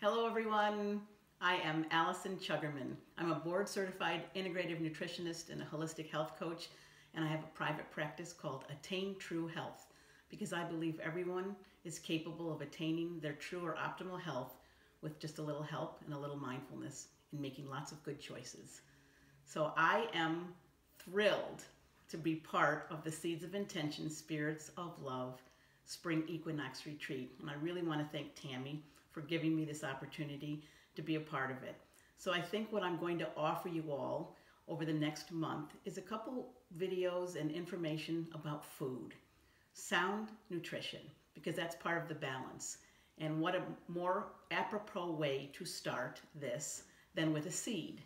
Hello everyone, I am Allison Chuggerman. I'm a board certified integrative nutritionist and a holistic health coach, and I have a private practice called Attain True Health because I believe everyone is capable of attaining their true or optimal health with just a little help and a little mindfulness and making lots of good choices. So I am thrilled to be part of the Seeds of Intention Spirits of Love Spring Equinox Retreat, and I really want to thank Tammy for giving me this opportunity to be a part of it. So I think what I'm going to offer you all over the next month is a couple videos and information about food, sound nutrition, because that's part of the balance. And what a more apropos way to start this than with a seed.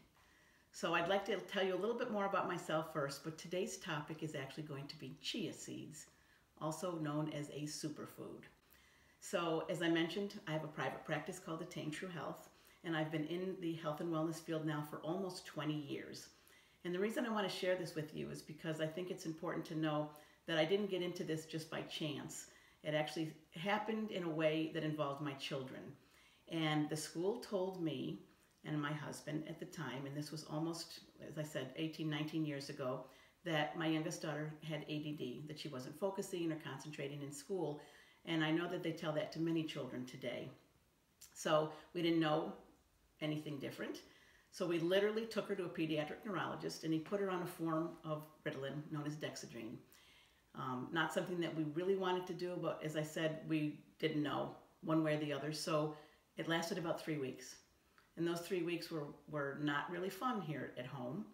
So I'd like to tell you a little bit more about myself first, but today's topic is actually going to be chia seeds, also known as a superfood. So as I mentioned, I have a private practice called Attain True Health, and I've been in the health and wellness field now for almost 20 years. And the reason I want to share this with you is because I think it's important to know that I didn't get into this just by chance. It actually happened in a way that involved my children. And the school told me and my husband at the time, and this was almost, as I said, 18, 19 years ago, that my youngest daughter had ADD, that she wasn't focusing or concentrating in school. And I know that they tell that to many children today. So we didn't know anything different. So we literally took her to a pediatric neurologist, and he put her on a form of Ritalin known as Dexedrine. Not something that we really wanted to do, but as I said, we didn't know one way or the other. So it lasted about 3 weeks. And those 3 weeks were not really fun here at home.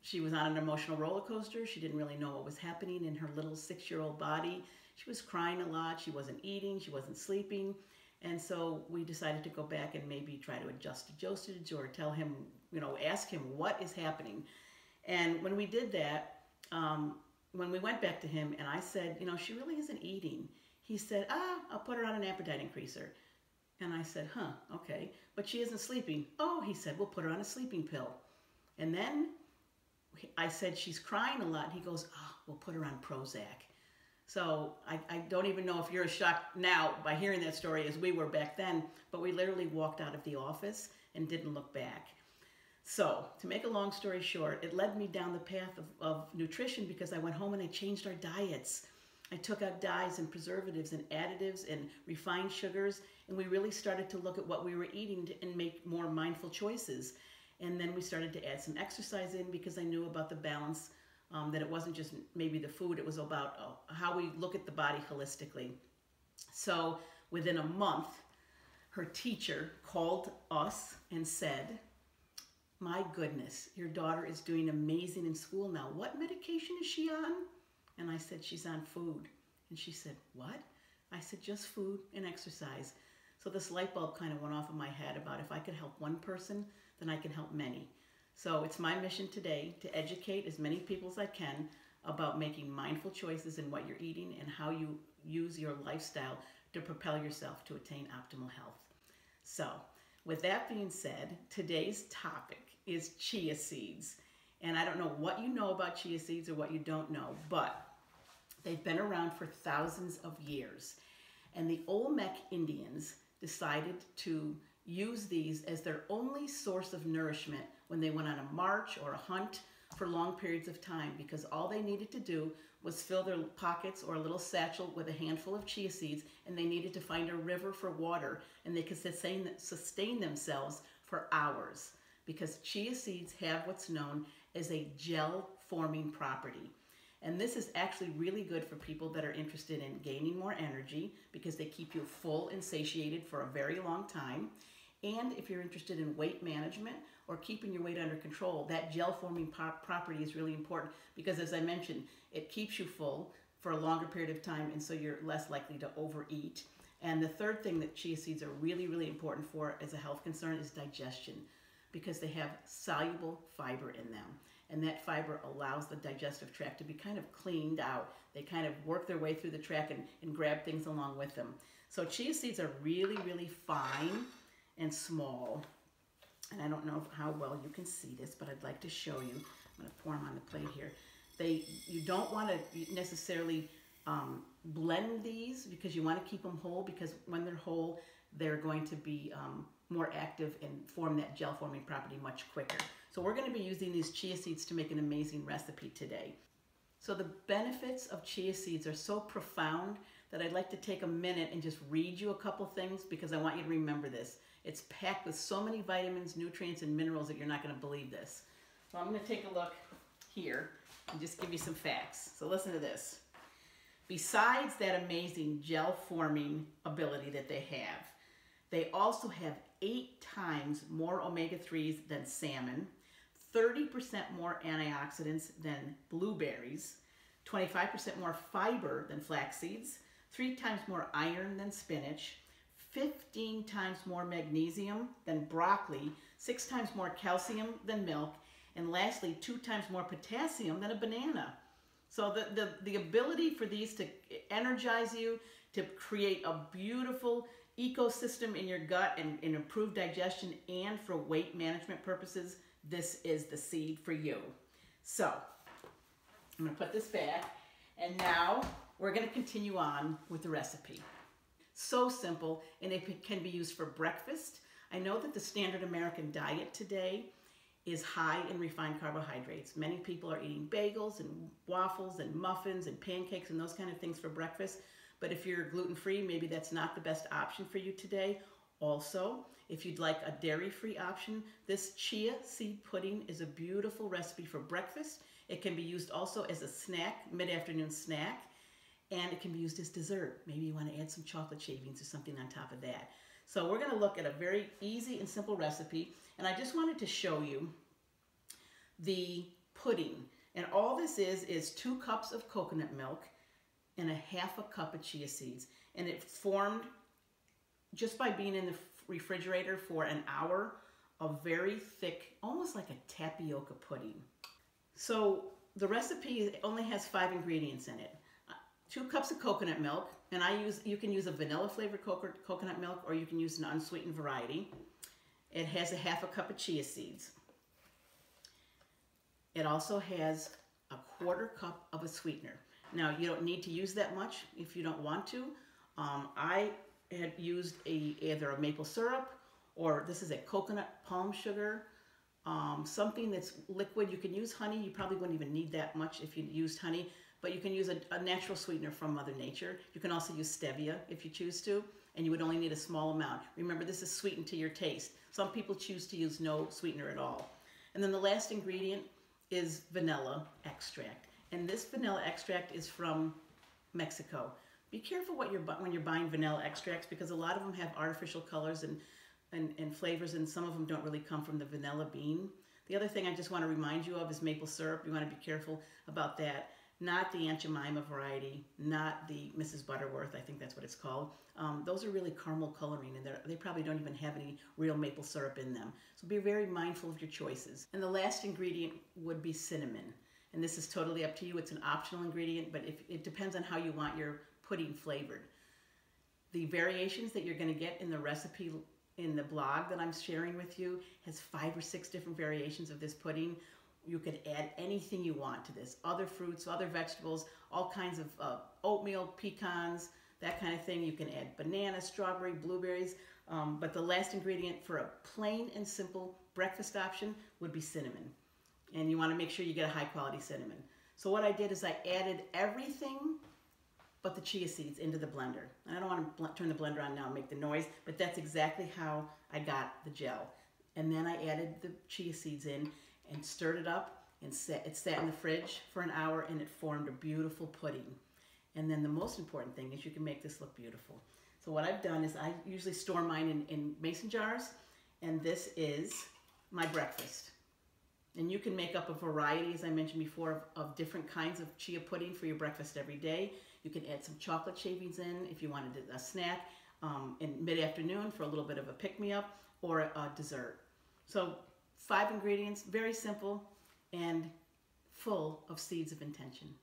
She was on an emotional roller coaster. She didn't really know what was happening in her little 6-year-old body. She was crying a lot. She wasn't eating. She wasn't sleeping. And so we decided to go back and maybe try to adjust the dosage or tell him, ask him what is happening. And when we did that, when we went back to him and I said, she really isn't eating. He said, I'll put her on an appetite increaser. And I said, okay, but she isn't sleeping. Oh, he said, we'll put her on a sleeping pill. And then I said, she's crying a lot. He goes, we'll put her on Prozac. So I don't even know if you're as shocked now by hearing that story as we were back then, but we literally walked out of the office and didn't look back. So to make a long story short, it led me down the path of nutrition because I went home and I changed our diets. I took out dyes and preservatives and additives and refined sugars, and we really started to look at what we were eating and make more mindful choices. And then we started to add some exercise in because I knew about the balance, that it wasn't just maybe the food, it was about how we look at the body holistically. So within a month, her teacher called us and said, my goodness, your daughter is doing amazing in school now. What medication is she on? And I said, she's on food. And she said, what? I said, just food and exercise. So this light bulb kind of went off in my head about if I could help one person, then I can help many. So it's my mission today to educate as many people as I can about making mindful choices in what you're eating and how you use your lifestyle to propel yourself to attain optimal health. So with that being said, today's topic is chia seeds. And I don't know what you know about chia seeds or what you don't know, but they've been around for thousands of years. And the Olmec Indians decided to use these as their only source of nourishment when they went on a march or a hunt for long periods of time, because all they needed to do was fill their pockets or a little satchel with a handful of chia seeds, and they needed to find a river for water, and they could sustain themselves for hours, because chia seeds have what's known as a gel-forming property. And this is actually really good for people that are interested in gaining more energy because they keep you full and satiated for a very long time. And if you're interested in weight management or keeping your weight under control, that gel-forming property is really important because, as I mentioned, it keeps you full for a longer period of time, and so you're less likely to overeat. And the third thing that chia seeds are really, really important for as a health concern is digestion, because they have soluble fiber in them. And that fiber allows the digestive tract to be kind of cleaned out. They kind of work their way through the tract and grab things along with them. So chia seeds are really, really fine and small. And I don't know how well you can see this, but I'd like to show you. I'm going to pour them on the plate here. You don't want to necessarily blend these because you want to keep them whole, because when they're whole, they're going to be more active and form that gel forming property much quicker. So we're going to be using these chia seeds to make an amazing recipe today. So the benefits of chia seeds are so profound that I'd like to take a minute and just read you a couple things because I want you to remember this. It's packed with so many vitamins, nutrients, and minerals that you're not going to believe this. So I'm going to take a look here and just give you some facts. So listen to this. Besides that amazing gel forming ability that they also have 8 times more omega-3s than salmon, 30% more antioxidants than blueberries, 25% more fiber than flax seeds, 3 times more iron than spinach, 15 times more magnesium than broccoli, 6 times more calcium than milk, and lastly, 2 times more potassium than a banana. So the ability for these to energize you, to create a beautiful ecosystem in your gut and improve digestion, and for weight management purposes, this is the seed for you. So I'm going to put this back, and now we're going to continue on with the recipe. So simple, and it can be used for breakfast. I know that the standard American diet today is high in refined carbohydrates. Many people are eating bagels and waffles and muffins and pancakes and those kind of things for breakfast. But if you're gluten-free, maybe that's not the best option for you today. Also, if you'd like a dairy-free option, this chia seed pudding is a beautiful recipe for breakfast. It can be used also as a snack, mid-afternoon snack, and it can be used as dessert. Maybe you want to add some chocolate shavings or something on top of that. So we're going to look at a very easy and simple recipe, and I just wanted to show you the pudding. And all this is 2 cups of coconut milk and a half a cup of chia seeds. And it formed, just by being in the refrigerator for an hour, a very thick, almost like a tapioca pudding. So the recipe only has 5 ingredients in it. 2 cups of coconut milk, and you can use a vanilla flavored coconut milk, or you can use an unsweetened variety. It has a half a cup of chia seeds. It also has a 1/4 cup of a sweetener. Now, you don't need to use that much if you don't want to. I had used either a maple syrup, or this is a coconut palm sugar, something that's liquid. You can use honey. You probably wouldn't even need that much if you used honey, but you can use a natural sweetener from Mother Nature. You can also use stevia if you choose to, and you would only need a small amount. Remember, this is sweetened to your taste. Some people choose to use no sweetener at all. And then the last ingredient is vanilla extract. And this vanilla extract is from Mexico. Be careful when you're buying vanilla extracts, because a lot of them have artificial colors and flavors, and some of them don't really come from the vanilla bean. The other thing I just want to remind you of is maple syrup. You want to be careful about that. Not the Aunt Jemima variety, not the Mrs. Butterworth, I think that's what it's called. Those are really caramel coloring, and they probably don't even have any real maple syrup in them. So be very mindful of your choices. And the last ingredient would be cinnamon. And this is totally up to you. It's an optional ingredient, but it depends on how you want your pudding flavored. The variations that you're going to get in the recipe in the blog that I'm sharing with you has 5 or 6 different variations of this pudding. You could add anything you want to this. Other fruits, other vegetables, all kinds of oatmeal, pecans, that kind of thing. You can add banana, strawberry, blueberries. But the last ingredient for a plain and simple breakfast option would be cinnamon. And you want to make sure you get a high quality cinnamon. So what I did is I added everything but the chia seeds into the blender. And I don't want to turn the blender on now and make the noise, but that's exactly how I got the gel. And then I added the chia seeds in and stirred it up, and it sat in the fridge for an hour, and it formed a beautiful pudding. And then the most important thing is you can make this look beautiful. So what I've done is I usually store mine in mason jars, and this is my breakfast. And you can make up a variety, as I mentioned before, of different kinds of chia pudding for your breakfast every day. You can add some chocolate shavings in if you wanted a snack in mid-afternoon for a little bit of a pick-me-up, or a dessert. So 5 ingredients, very simple and full of seeds of intention.